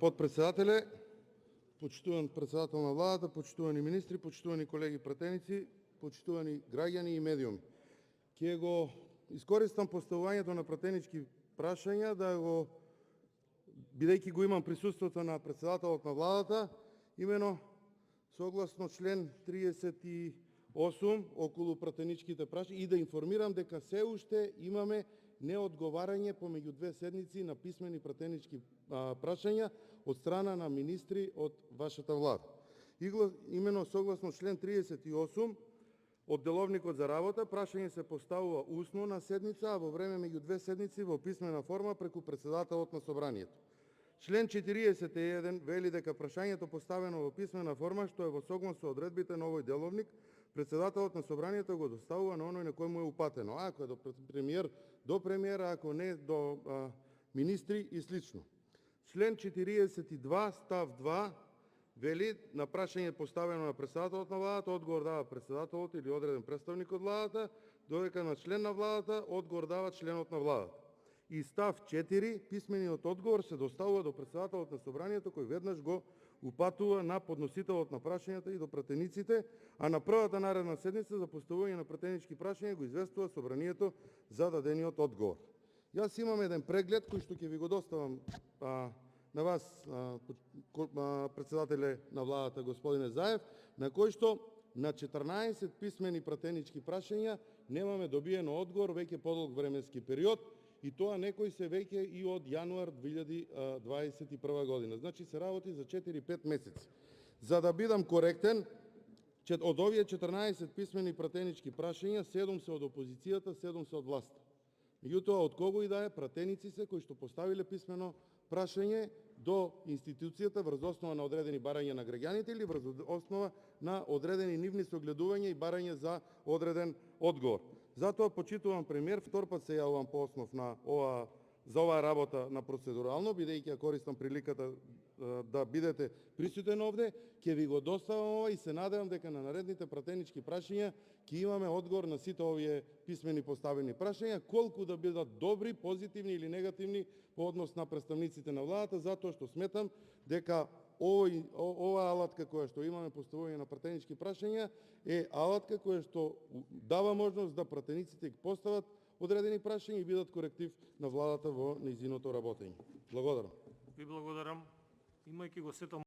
Подпредседателе, почитуван председател на владата, почитувани министри, почитувани колеги пратеници, почитувани граѓани и медиуми. Ќе го искористам поставувањето на пратенички прашања бидејќи го имам присуството на председателот на владата, имено согласно член 38 околу пратеничките прашања и да информирам дека се уште имаме неодговарање помеѓу две седници на писмени пратенички прашања од страна на министри од вашата влада. Имено согласно член 38 од Деловникот за работа, прашање се поставува усно на седница, а во време меѓу две седници во писмена форма преку председателот на собранието. Член 41 вели дека прашањето поставено во писмена форма, што е во соглас со одредбите на овој деловник, председателот на собранието го доставува на оној на кој му е упатено. Ако е до премиер, ако не до министри и слично. Член 42 став 2 вели на прашање поставено на председателот на владата, одговор дава председателот или одреден представник од владата, додека на член на владата одговор дава членот на владата. И став 4, писмениот одговор се доставува до председателот на собранието кој веднаш го упатува на подносителот на прашањата и до пратениците, а на првата наредна седница за поставување на пратенички прашања го известува собранието за дадениот одговор. Јас имам еден преглед кој што ќе ви го доставам на вас, председателе на владата господине Заев, на кој што на 14 писмени пратенички прашања немаме добиено одговор веќе подолг временски период, и тоа некои се веќе и од јануар 2021 година. Значи се работи за 4-5 месеци. За да бидам коректен, од овие 14 писмени пратенички прашања, 7 се од опозицијата, 7 се од власта. Меѓутоа, од кого и да е, пратеници се кои што поставиле писмено прашање до институцијата врз основа на одредени барања на граѓаните или врз основа на одредени нивни согледувања и барање за одреден одговор. Затоа почитувам премиер, втор пат се јавувам по основ на за оваа работа на процедурално, бидејќи ја користам приликата да бидете присутен овде, ќе ви го доставам ова и се надевам дека на наредните пратенички прашања ќе имаме одговор на сите овие писмени поставени прашања, колку да бидат добри, позитивни или негативни по однос на представниците на владата, затоа што сметам дека оваа алатка која што имаме поставување на пратенички прашања е алатка која што дава можност да пратениците ги постават одредени прашања и бидат коректив на владата во нејзиното работење. Благодарам. Ви благодарам. Имајќи го сето